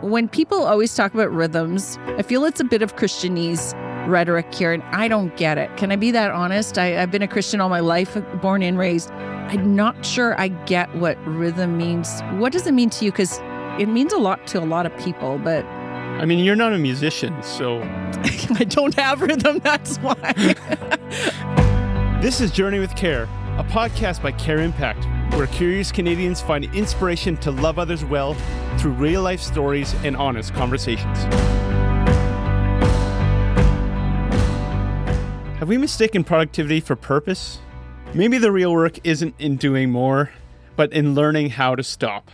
when people always talk about rhythms, I feel it's a bit of Christianese rhetoric here, and I don't get it. Can I be that honest? I've been a Christian all my life, born and raised. I'm not sure I get what rhythm means. What does it mean to you? Because it means a lot to a lot of people, but... I mean, you're not a musician, so... I don't have rhythm, that's why. This is Journey with Care, a podcast by CareImpact, where curious Canadians find inspiration to love others well through real-life stories and honest conversations. Have we mistaken productivity for purpose? Maybe the real work isn't in doing more, but in learning how to stop.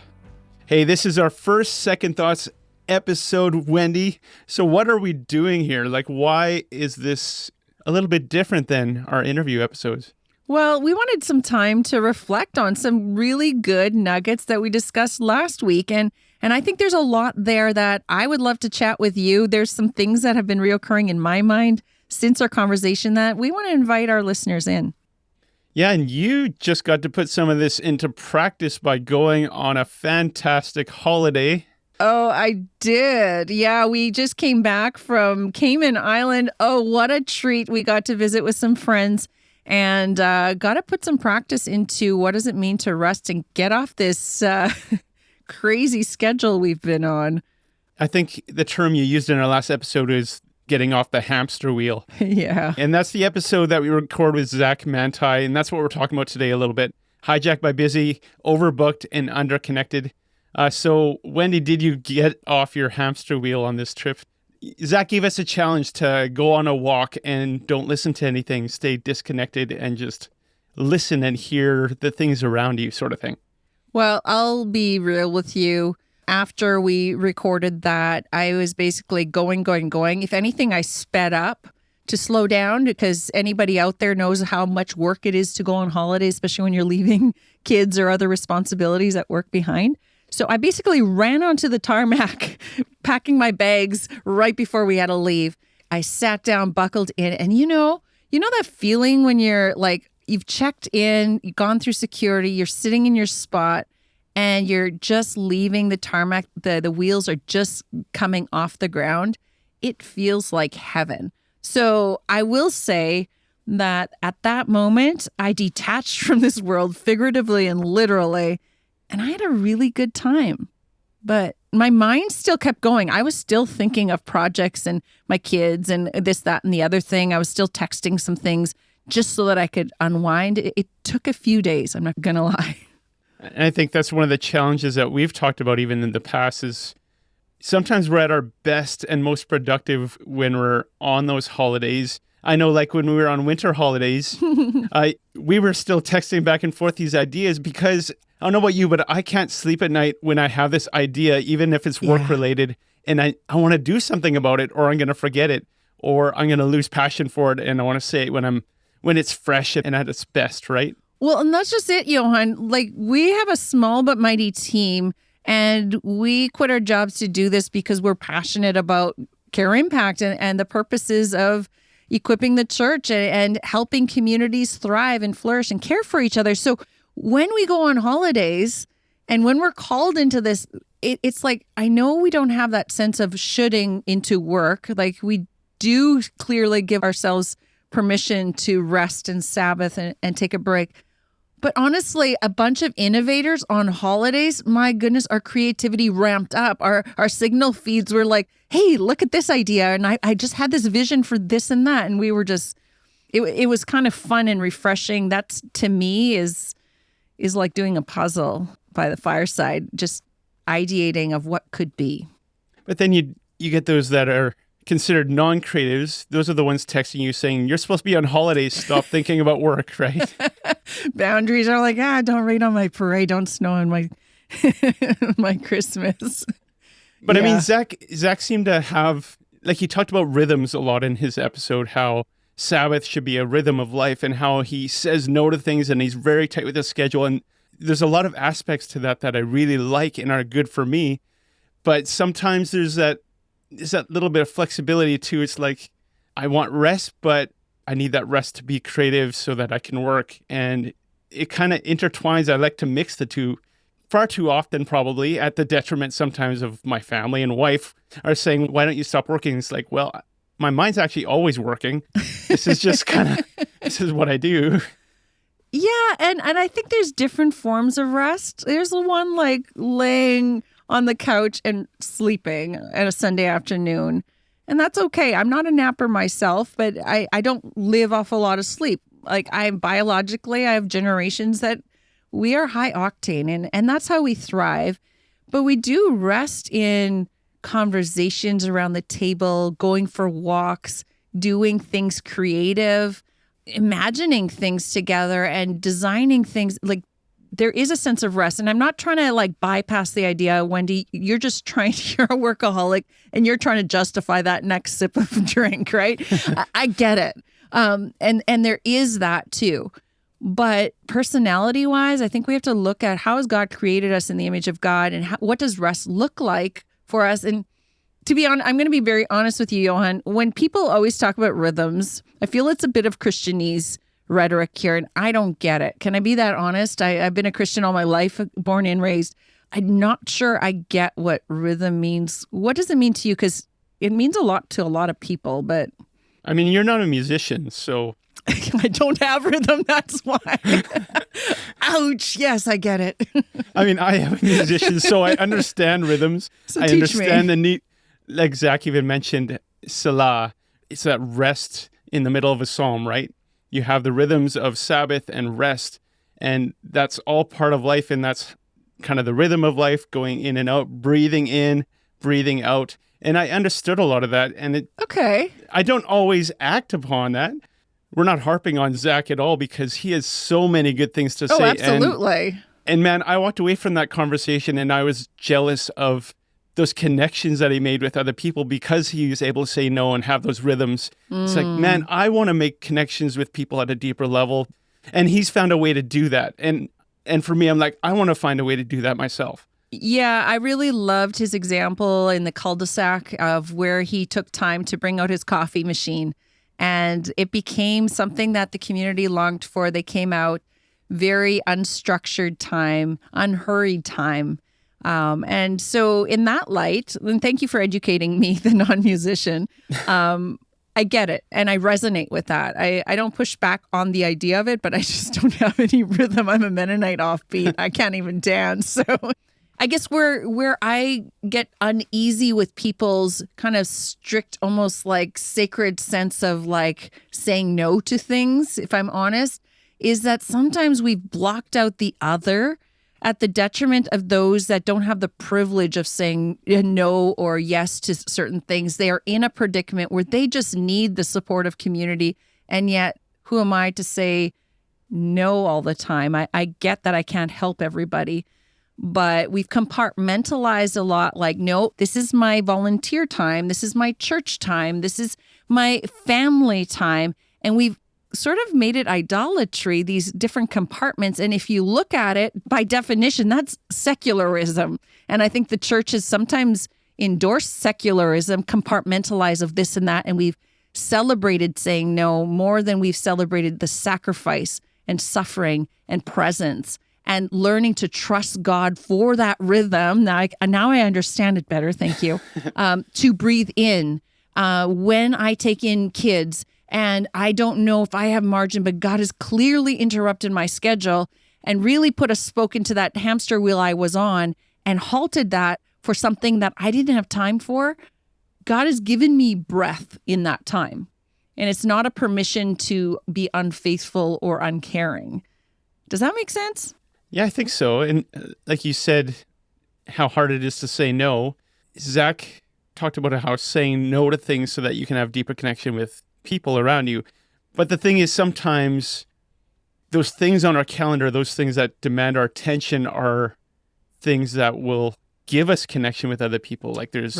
Hey, this is our first Second Thoughts episode, Wendi. So what are we doing here? Like, why is this a little bit different than our interview episodes? Well, we wanted some time to reflect on some really good nuggets that we discussed last week. And I think there's a lot there that I would love to chat with you. There's some things that have been reoccurring in my mind since our conversation that we want to invite our listeners in. Yeah, and you just got to put some of this into practice by going on a fantastic holiday. Oh, I did. Yeah, we just came back from Cayman Island. Oh, what a treat. We got to visit with some friends and got to put some practice into what does it mean to rest and get off this crazy schedule we've been on. I think the term you used in our last episode is getting off the hamster wheel. Yeah. And that's the episode that we record with Zach Manti, and that's what we're talking about today a little bit. Hijacked by busy, overbooked, and underconnected. So, Wendi, did you get off your hamster wheel on this trip? Zach gave us a challenge to go on a walk and don't listen to anything, stay disconnected, and just listen and hear the things around you, sort of thing. Well, I'll be real with you. After we recorded that, I was basically going. If anything, I sped up to slow down because anybody out there knows how much work it is to go on holiday, especially when you're leaving kids or other responsibilities at work behind. So I basically ran onto the tarmac, packing my bags right before we had to leave. I sat down, buckled in, and you know that feeling when you're like, you've checked in, you've gone through security, you're sitting in your spot, and you're just leaving the tarmac, the wheels are just coming off the ground. It feels like heaven. So I will say that at that moment, I detached from this world figuratively and literally, and I had a really good time. But my mind still kept going. I was still thinking of projects and my kids and this, that, and the other thing. I was still texting some things just so that I could unwind. It took a few days, I'm not going to lie. And I think that's one of the challenges that we've talked about even in the past is sometimes we're at our best and most productive when we're on those holidays. I know like when we were on winter holidays, we were still texting back and forth these ideas because I don't know about you, but I can't sleep at night when I have this idea, even if it's work related, and I want to do something about it or I'm going to forget it or I'm going to lose passion for it. And I want to say it when it's fresh and at its best, right? Well, and that's just it, Johan. Like, we have a small but mighty team, and we quit our jobs to do this because we're passionate about CareImpact and the purposes of equipping the church and helping communities thrive and flourish and care for each other. So when we go on holidays and when we're called into this, it's like, I know we don't have that sense of shoulding into work. Like, we do clearly give ourselves permission to rest and Sabbath and take a break. But honestly, a bunch of innovators on holidays, my goodness, our creativity ramped up. Our signal feeds were like, hey, look at this idea. And I just had this vision for this and that. And we were just, it was kind of fun and refreshing. That's, to me, is like doing a puzzle by the fireside, just ideating of what could be. But then you get those that are considered non-creatives. Those are the ones texting you saying, you're supposed to be on holidays, stop thinking about work, right? Boundaries are like, don't rain on my parade, don't snow on my my Christmas. But yeah. I mean, Zach seemed to have, like he talked about rhythms a lot in his episode, how Sabbath should be a rhythm of life and how he says no to things and he's very tight with his schedule. And there's a lot of aspects to that I really like and are good for me. But sometimes there's that little bit of flexibility too. It's like, I want rest, but I need that rest to be creative so that I can work. And it kind of intertwines. I like to mix the two far too often, probably at the detriment sometimes of my family and wife, are saying, why don't you stop working? It's like, well, my mind's actually always working. This is just this is what I do. Yeah, and I think there's different forms of rest. There's the one like laying on the couch and sleeping at a Sunday afternoon. And that's okay. I'm not a napper myself, but I don't live off a lot of sleep. Like I have generations that we are high octane and that's how we thrive. But we do rest in conversations around the table, going for walks, doing things creative, imagining things together and designing things. Like there is a sense of rest. And I'm not trying to like bypass the idea, Wendi, you're a workaholic and you're trying to justify that next sip of drink, right? I get it. And there is that too. But personality wise, I think we have to look at how has God created us in the image of God and what does rest look like for us? And to be honest, I'm going to be very honest with you, Johan. When people always talk about rhythms, I feel it's a bit of Christianese rhetoric here, and I don't get it. Can I be that honest? I've been a Christian all my life, born and raised. I'm not sure I get what rhythm means. What does it mean to you? Because it means a lot to a lot of people, but... I mean, you're not a musician, so... I don't have rhythm, that's why. Ouch, yes, I get it. I mean, I am a musician, so I understand rhythms. So I teach understand me. the need, like Zach even mentioned, Salah. It's that rest in the middle of a psalm, right? You have the rhythms of Sabbath and rest, and that's all part of life, and that's kind of the rhythm of life, going in and out, breathing in, breathing out. And I understood a lot of that, and Okay. I don't always act upon that. We're not harping on Zach at all because he has so many good things to say. Oh, absolutely. And man, I walked away from that conversation and I was jealous of those connections that he made with other people because he was able to say no and have those rhythms. It's like, man, I want to make connections with people at a deeper level. And he's found a way to do that. And for me, I'm like, I want to find a way to do that myself. Yeah, I really loved his example in the cul-de-sac of where he took time to bring out his coffee machine. And it became something that the community longed for. They came out very unstructured time, unhurried time. And so in that light, and thank you for educating me, the non-musician, I get it. And I resonate with that. I don't push back on the idea of it, but I just don't have any rhythm. I'm a Mennonite offbeat. I can't even dance. So I guess where I get uneasy with people's kind of strict, almost like sacred sense of like saying no to things, if I'm honest, is that sometimes we've blocked out the other at the detriment of those that don't have the privilege of saying no or yes to certain things. They are in a predicament where they just need the support of community. And yet, who am I to say no all the time? I get that I can't help everybody. But we've compartmentalized a lot like, no, this is my volunteer time. This is my church time. This is my family time. And we've sort of made it idolatry, these different compartments. And if you look at it, by definition, that's secularism. And I think the church has sometimes endorsed secularism, compartmentalize of this and that. And we've celebrated saying no more than we've celebrated the sacrifice and suffering and presence and learning to trust God for that rhythm. Now I understand it better. Thank you. To breathe in when I take in kids and I don't know if I have margin, but God has clearly interrupted my schedule and really put a spoke into that hamster wheel I was on and halted that for something that I didn't have time for. God has given me breath in that time. And it's not a permission to be unfaithful or uncaring. Does that make sense? Yeah, I think so. And like you said, how hard it is to say no. Zach talked about how saying no to things so that you can have deeper connection with people around you. But the thing is, sometimes those things on our calendar, those things that demand our attention are things that will give us connection with other people. Like there's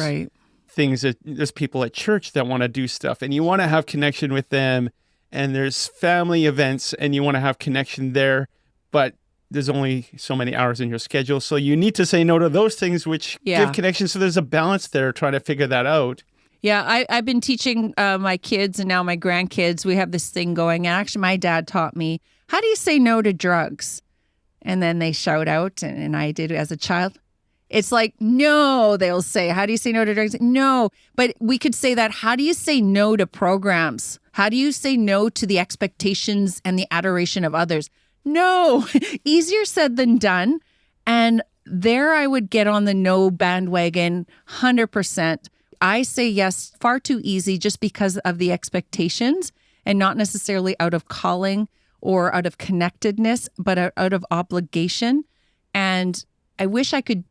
there's people at church that want to do stuff and you want to have connection with them. And there's family events and you want to have connection there. But there's only so many hours in your schedule. So you need to say no to those things which give connection. So there's a balance there, trying to figure that out. Yeah, I've been teaching my kids and now my grandkids. We have this thing going. And actually, my dad taught me, how do you say no to drugs? And then they shout out, and I did as a child. It's like, no, they'll say, how do you say no to drugs? No, but we could say that. How do you say no to programs? How do you say no to the expectations and the adoration of others? No, easier said than done. And there I would get on the no bandwagon 100%. I say yes far too easy just because of the expectations and not necessarily out of calling or out of connectedness, but out of obligation. And I wish I could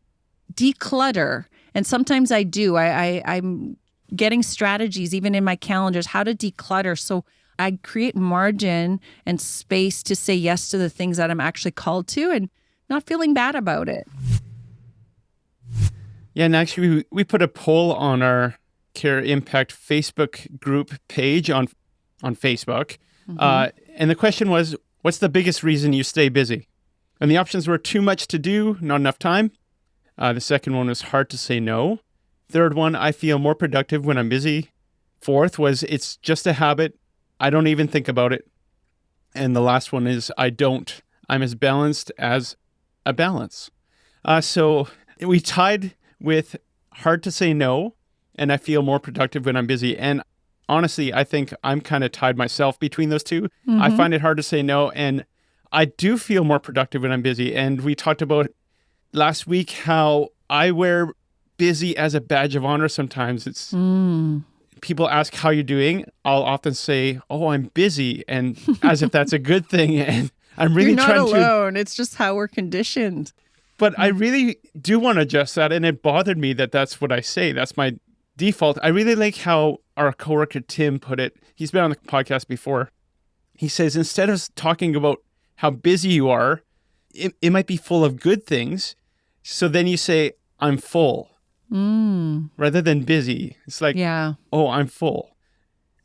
declutter. And sometimes I do. I'm getting strategies, even in my calendars, how to declutter. So I create margin and space to say yes to the things that I'm actually called to and not feeling bad about it. Yeah, and actually we put a poll on our Care Impact Facebook group page on Facebook. And the question was, what's the biggest reason you stay busy? And the options were too much to do, not enough time. The second one was hard to say no. Third one, I feel more productive when I'm busy. Fourth was it's just a habit. I don't even think about it. And the last one is I don't. I'm as balanced as a balance. So we tied with hard to say no, and I feel more productive when I'm busy. And honestly, I think I'm kind of tied myself between those two. I find it hard to say no, and I do feel more productive when I'm busy. And we talked about last week how I wear busy as a badge of honor sometimes. It's people ask how you're doing. I'll often say, oh, I'm busy, and as if that's a good thing. And I'm really You're not trying alone. It's just how we're conditioned. But I really do want to adjust that. And it bothered me that that's what I say. That's my default. I really like how our coworker Tim put it. He's been on the podcast before. He says, instead of talking about how busy you are, it might be full of good things. So then you say, I'm full. Rather than busy. It's like, oh, I'm full.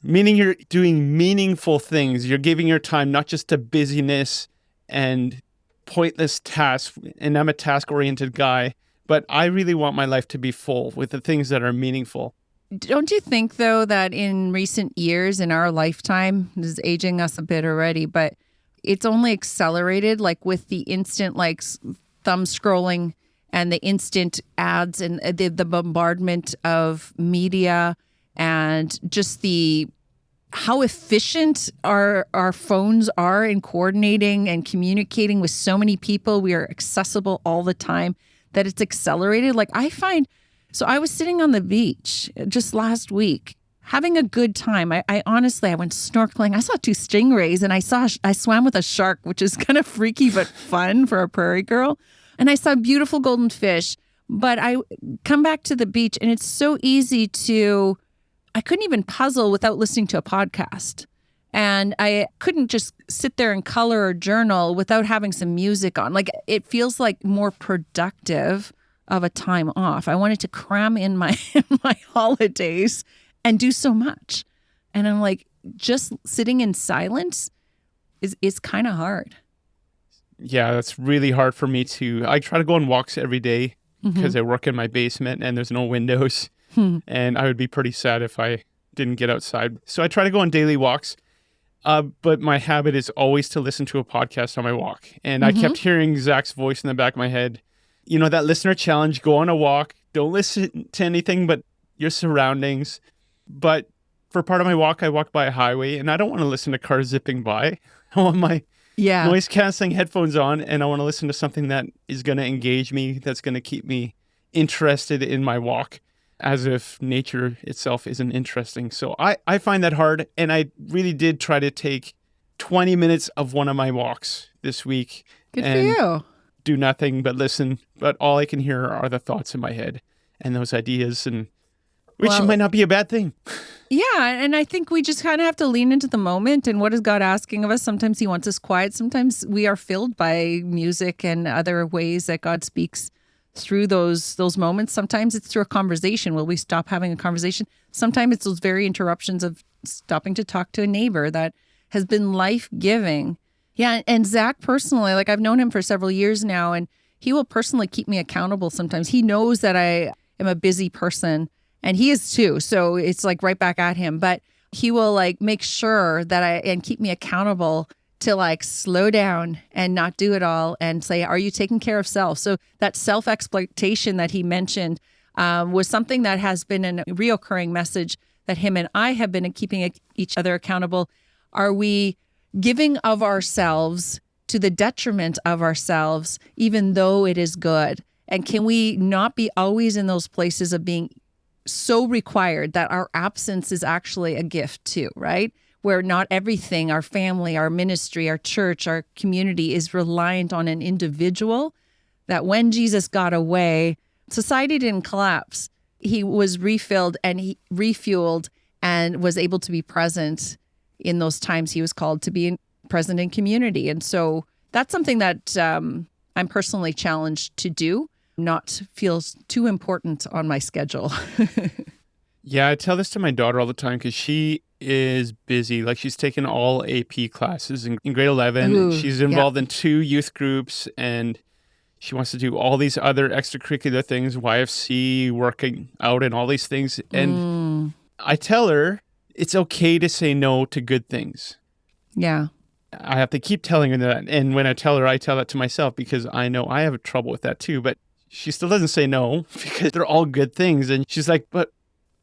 Meaning you're doing meaningful things. You're giving your time not just to busyness and pointless tasks. And I'm a task-oriented guy. But I really want my life to be full with the things that are meaningful. Don't you think, though, that in recent years, in our lifetime, this is aging us a bit already, but it's only accelerated, like with the instant, like thumb scrolling and the instant ads and the bombardment of media and just how efficient our phones are in coordinating and communicating with so many people. We are accessible all the time, that it's accelerated. Like so I was sitting on the beach just last week, having a good time. I honestly, I went snorkeling. I saw 2 stingrays and I swam with a shark, which is kind of freaky but fun for a prairie girl. And I saw beautiful golden fish. But I come back to the beach and it's so easy I couldn't even puzzle without listening to a podcast. And I couldn't just sit there and color or journal without having some music on. Like, it feels like more productive of a time off. I wanted to cram in my holidays and do so much. And I'm like, just sitting in silence is kind of hard. Yeah, that's really hard for me too. I try to go on walks every day because I work in my basement and there's no windows. And I would be pretty sad if I didn't get outside. So I try to go on daily walks. But my habit is always to listen to a podcast on my walk. And I kept hearing Zach's voice in the back of my head. You know, that listener challenge, go on a walk. Don't listen to anything but your surroundings. But for part of my walk, I walk by a highway and I don't want to listen to cars zipping by. I want my noise canceling headphones on and I want to listen to something that is going to engage me, that's going to keep me interested in my walk, as if nature itself isn't interesting. So I find that hard. And I really did try to take 20 minutes of one of my walks this week. Good for you. Do nothing but listen. But all I can hear are the thoughts in my head and those ideas, and which might not be a bad thing. Yeah. And I think we just kind of have to lean into the moment. And what is God asking of us? Sometimes he wants us quiet. Sometimes we are filled by music and other ways that God speaks through those moments. Sometimes it's through a conversation. Will we stop having a conversation? Sometimes it's those very interruptions of stopping to talk to a neighbor that has been life-giving. Yeah, and Zach personally, like, I've known him for several years now, and he will personally keep me accountable sometimes. He knows that I am a busy person, and he is too. So it's like right back at him. But he will like make sure that and keep me accountable to like slow down and not do it all and say, are you taking care of self? So that self-exploitation that he mentioned was something that has been a reoccurring message that him and I have been keeping each other accountable. Are we giving of ourselves to the detriment of ourselves, even though it is good? And can we not be always in those places of being so required that our absence is actually a gift too, right? Where not everything, our family, our ministry, our church, our community is reliant on an individual, that when Jesus got away, society didn't collapse. He was refilled and he refueled and was able to be present in those times he was called to be present in community. And so that's something that I'm personally challenged to do, not feel too important on my schedule. Yeah, I tell this to my daughter all the time because she is busy. Like she's taken all AP classes in grade 11. Ooh, she's involved in 2 youth groups and she wants to do all these other extracurricular things, YFC, working out and all these things. And I tell her it's okay to say no to good things. Yeah. I have to keep telling her that. And when I tell her, I tell that to myself because I know I have trouble with that too. But she still doesn't say no because they're all good things. And she's like, but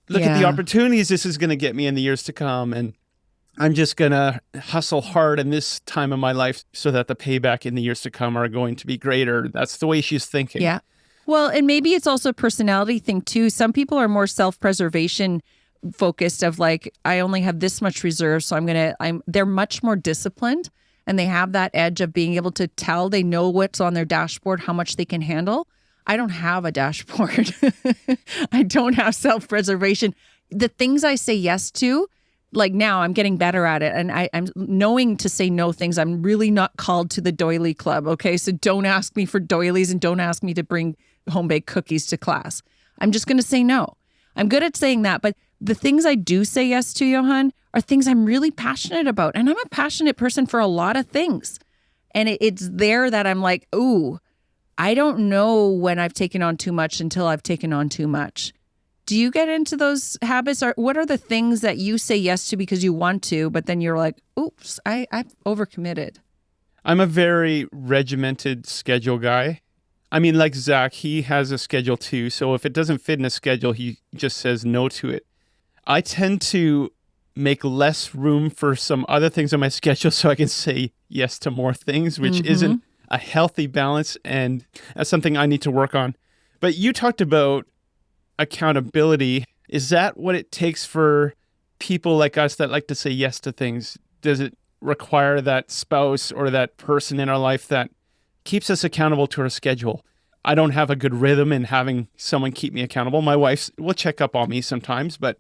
look at the opportunities this is going to get me in the years to come. And I'm just going to hustle hard in this time of my life so that the payback in the years to come are going to be greater. That's the way she's thinking. Yeah. Well, and maybe it's also a personality thing too. Some people are more self-preservation focused of like, I only have this much reserve. So they're much more disciplined and they have that edge of being able to tell, they know what's on their dashboard, how much they can handle. I don't have a dashboard. I don't have self-preservation. The things I say yes to, like now I'm getting better at it and I'm knowing to say no things. I'm really not called to the doily club. Okay. So don't ask me for doilies and don't ask me to bring home-baked cookies to class. I'm just going to say no. I'm good at saying that. But the things I do say yes to, Johan, are things I'm really passionate about. And I'm a passionate person for a lot of things. And it's there that I'm like, ooh, I don't know when I've taken on too much until I've taken on too much. Do you get into those habits? Or what are the things that you say yes to because you want to, but then you're like, oops, I've overcommitted? I'm a very regimented schedule guy. I mean, like Zach, he has a schedule too. So if it doesn't fit in a schedule, he just says no to it. I tend to make less room for some other things on my schedule so I can say yes to more things, which isn't a healthy balance. And that's something I need to work on. But you talked about accountability. Is that what it takes for people like us that like to say yes to things? Does it require that spouse or that person in our life that keeps us accountable to our schedule? I don't have a good rhythm in having someone keep me accountable. My wife will check up on me sometimes, but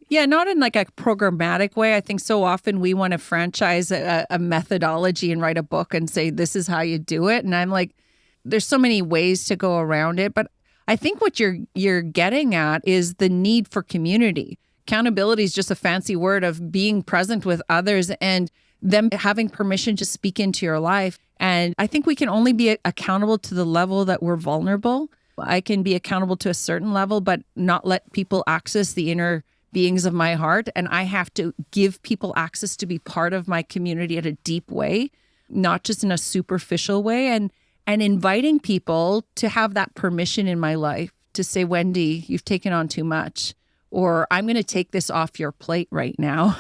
yeah, not in like a programmatic way. I think so often we want to franchise a methodology and write a book and say, this is how you do it. And I'm like, there's so many ways to go around it. But I think what you're getting at is the need for community. Accountability is just a fancy word of being present with others and them having permission to speak into your life. And I think we can only be accountable to the level that we're vulnerable. I can be accountable to a certain level, but not let people access the inner beings of my heart. And I have to give people access to be part of my community at a deep way, not just in a superficial way. And inviting people to have that permission in my life to say, Wendi, you've taken on too much, or I'm going to take this off your plate right now.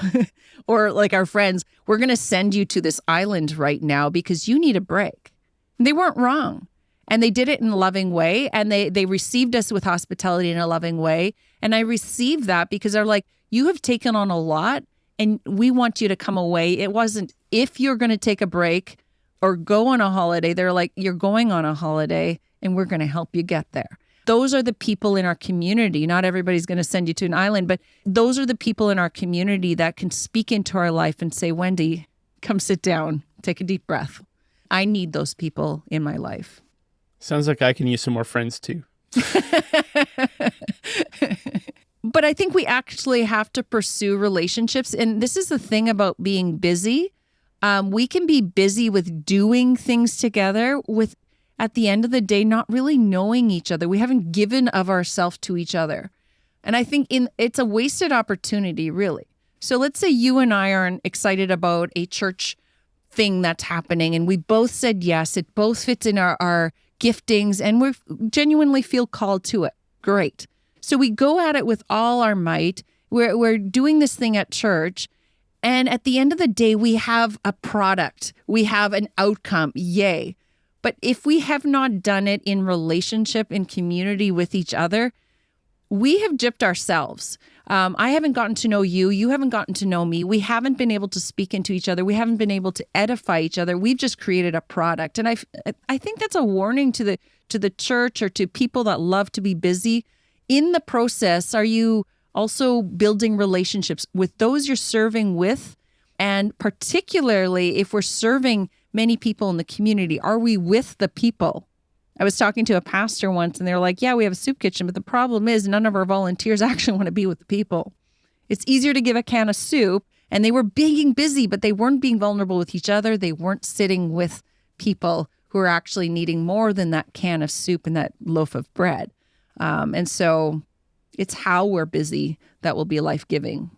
Or like our friends, we're going to send you to this island right now because you need a break. And they weren't wrong. And they did it in a loving way. And they received us with hospitality in a loving way. And I received that because they're like, you have taken on a lot and we want you to come away. It wasn't if you're going to take a break or go on a holiday. They're like, you're going on a holiday and we're going to help you get there. Those are the people in our community. Not everybody's going to send you to an island, but those are the people in our community that can speak into our life and say, Wendi, come sit down, take a deep breath. I need those people in my life. Sounds like I can use some more friends too. But I think we actually have to pursue relationships. And this is the thing about being busy. We can be busy with doing things together with, at the end of the day, not really knowing each other. We haven't given of ourselves to each other. And I think it's a wasted opportunity, really. So let's say you and I are excited about a church thing that's happening. And we both said yes. It both fits in our giftings and we genuinely feel called to it. Great. So we go at it with all our might. We're doing this thing at church. And at the end of the day, we have a product. We have an outcome. Yay. But if we have not done it in relationship, in community with each other, we have gypped ourselves. I haven't gotten to know you. You haven't gotten to know me. We haven't been able to speak into each other. We haven't been able to edify each other. We've just created a product. And I think that's a warning to the church or to people that love to be busy. In the process, are you also building relationships with those you're serving with? And particularly if we're serving many people in the community, are we with the people? I was talking to a pastor once and they were like, yeah, we have a soup kitchen, but the problem is none of our volunteers actually want to be with the people. It's easier to give a can of soup, and they were being busy, but they weren't being vulnerable with each other. They weren't sitting with people who are actually needing more than that can of soup and that loaf of bread. And so it's how we're busy that will be life-giving.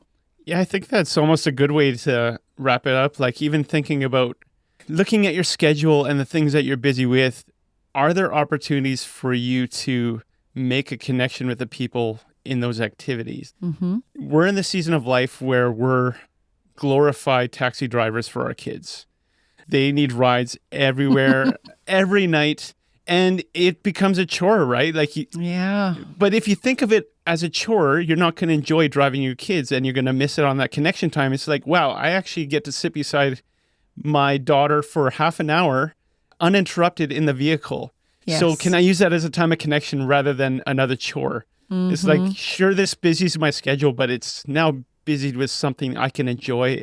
Yeah, I think that's almost a good way to wrap it up. Like even thinking about looking at your schedule and the things that you're busy with, are there opportunities for you to make a connection with the people in those activities? Mm-hmm. We're in the season of life where we're glorified taxi drivers for our kids. They need rides everywhere, every night, and it becomes a chore, right? Yeah. But if you think of it as a chore, you're not going to enjoy driving your kids and you're going to miss it on that connection time. It's like, wow, I actually get to sit beside my daughter for half an hour uninterrupted in the vehicle. Yes. So can I use that as a time of connection rather than another chore? Mm-hmm. It's like, sure, this busies my schedule, but it's now busied with something I can enjoy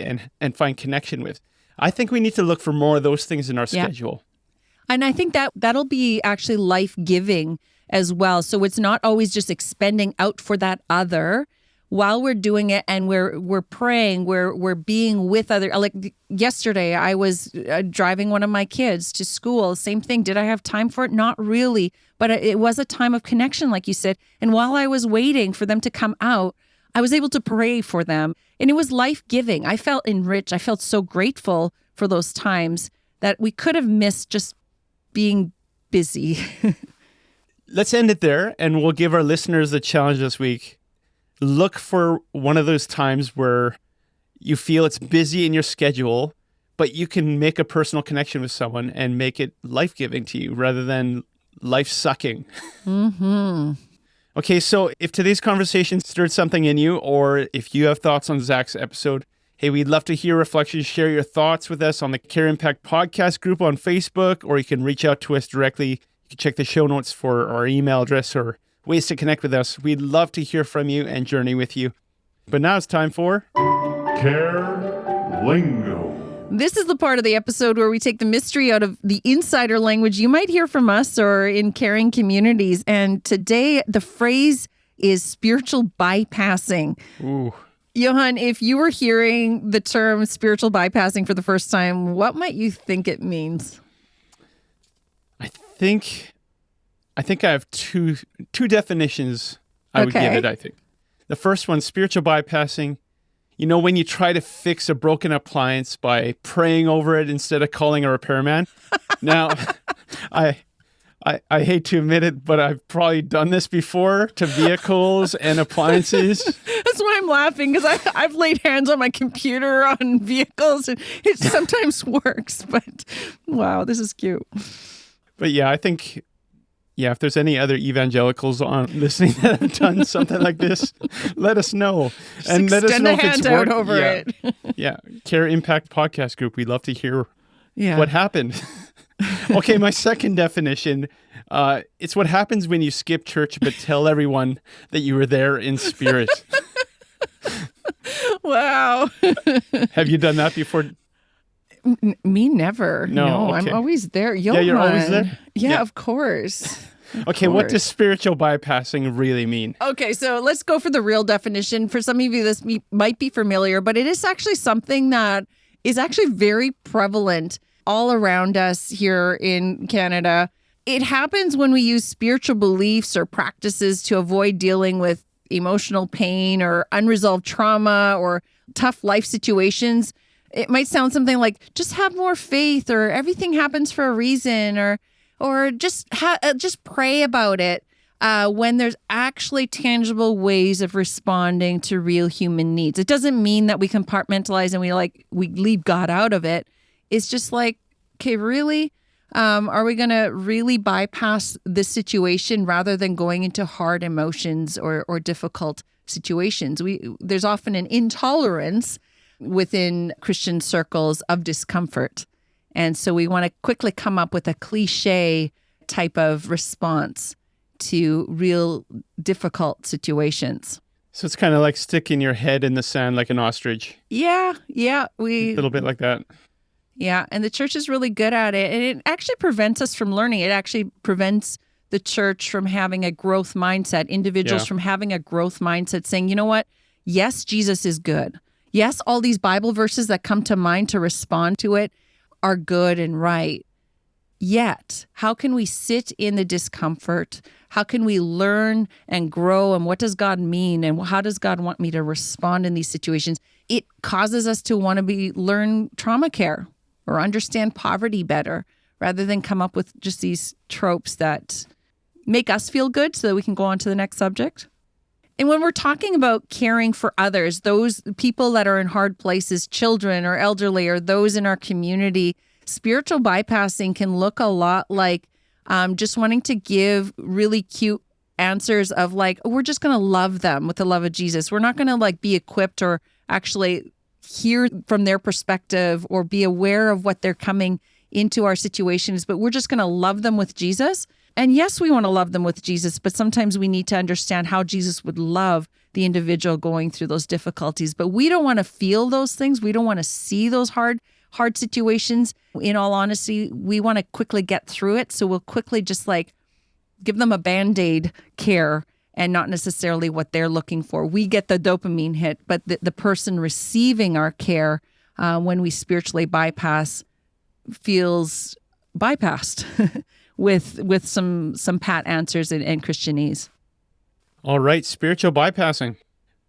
and find connection with. I think we need to look for more of those things in our schedule. And I think that'll be actually life-giving as well. So it's not always just expending out for that other. While we're doing it and we're praying, we're being with other. Like yesterday, I was driving one of my kids to school. Same thing. Did I have time for it? Not really. But it was a time of connection, like you said. And while I was waiting for them to come out, I was able to pray for them. And it was life-giving. I felt enriched. I felt so grateful for those times that we could have missed just being busy. Let's end it there, and we'll give our listeners the challenge this week. Look for one of those times where you feel it's busy in your schedule, but you can make a personal connection with someone and make it life-giving to you rather than life-sucking. Mm-hmm. Okay, so if today's conversation stirred something in you, or if you have thoughts on Zach's episode, hey, we'd love to hear reflections. Share your thoughts with us on the CareImpact podcast group on Facebook, or you can reach out to us directly. You can check the show notes for our email address or ways to connect with us. We'd love to hear from you and journey with you. But now it's time for Care Lingo. This is the part of the episode where we take the mystery out of the insider language you might hear from us or in caring communities. And today the phrase is spiritual bypassing. Ooh. Johan, if you were hearing the term spiritual bypassing for the first time, what might you think it means? I think I have two definitions I would give it, I think. The first one, spiritual bypassing. You know, when you try to fix a broken appliance by praying over it instead of calling a repairman. Now, I hate to admit it, but I've probably done this before to vehicles and appliances. That's why I'm laughing, because I've laid hands on my computer on vehicles and it sometimes works. But wow, this is cute. But yeah, I think... Yeah, if there's any other evangelicals on listening that have done something like this, let us know. And let us know if it's worked. Over it. Yeah, CareImpact podcast group. We'd love to hear what happened. Okay, my second definition, it's what happens when you skip church but tell everyone that you were there in spirit. Wow. Have you done that before? Me never. No, okay. I'm always there. Johan. Yeah, you're always there? Yeah, of course. Okay, what does spiritual bypassing really mean? Okay, so let's go for the real definition. For some of you, this might be familiar, but it is actually something that is actually very prevalent all around us here in Canada. It happens when we use spiritual beliefs or practices to avoid dealing with emotional pain or unresolved trauma or tough life situations. It might sound something like, just have more faith, or everything happens for a reason, or just pray about it. When there's actually tangible ways of responding to real human needs. It doesn't mean that we compartmentalize and we leave God out of it. It's just like, okay, really? Are we going to really bypass this situation rather than going into hard emotions or difficult situations? There's often an intolerance within Christian circles of discomfort. And so we want to quickly come up with a cliche type of response to real difficult situations. So it's kind of like sticking your head in the sand like an ostrich. Yeah. A little bit like that. Yeah, and the church is really good at it. And it actually prevents us from learning. It actually prevents the church from having a growth mindset, individuals from having a growth mindset, saying, you know what? Yes, Jesus is good. Yes, all these Bible verses that come to mind to respond to it are good and right. Yet, how can we sit in the discomfort? How can we learn and grow? And what does God mean? And how does God want me to respond in these situations? It causes us to want to learn trauma care or understand poverty better, rather than come up with just these tropes that make us feel good so that we can go on to the next subject. And when we're talking about caring for others, those people that are in hard places, children or elderly or those in our community, spiritual bypassing can look a lot like just wanting to give really cute answers of like, we're just going to love them with the love of Jesus. We're not going to like be equipped or actually hear from their perspective or be aware of what they're coming into our situations, but we're just going to love them with Jesus. And yes, we want to love them with Jesus, but sometimes we need to understand how Jesus would love the individual going through those difficulties. But we don't want to feel those things. We don't want to see those hard situations. In all honesty, we want to quickly get through it. So we'll quickly just like give them a Band-Aid care and not necessarily what they're looking for. We get the dopamine hit, but the person receiving our care when we spiritually bypass feels bypassed with some pat answers and Christianese. All right, spiritual bypassing.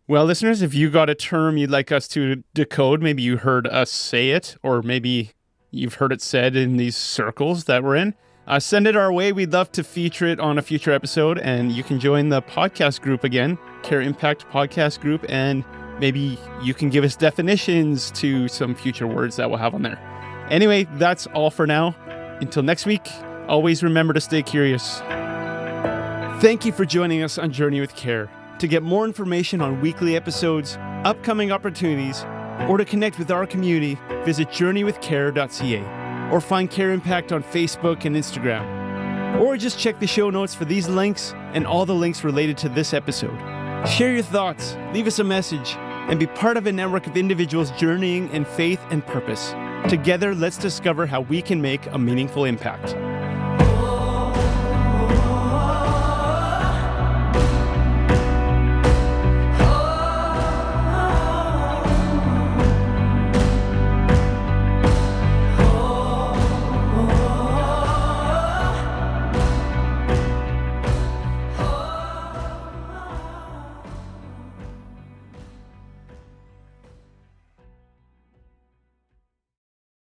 Well, listeners, if you got a term you'd like us to decode, maybe you heard us say it, or maybe you've heard it said in these circles that we're in, send it our way. We'd love to feature it on a future episode, and you can join the podcast group again, CareImpact podcast group, and maybe you can give us definitions to some future words that we'll have on there. Anyway, that's all for now. Until next week, always remember to stay curious. Thank you for joining us on Journey with Care. To get more information on weekly episodes, upcoming opportunities, or to connect with our community, visit journeywithcare.ca or find CareImpact on Facebook and Instagram. Or just check the show notes for these links and all the links related to this episode. Share your thoughts, leave us a message, and be part of a network of individuals journeying in faith and purpose. Together, let's discover how we can make a meaningful impact.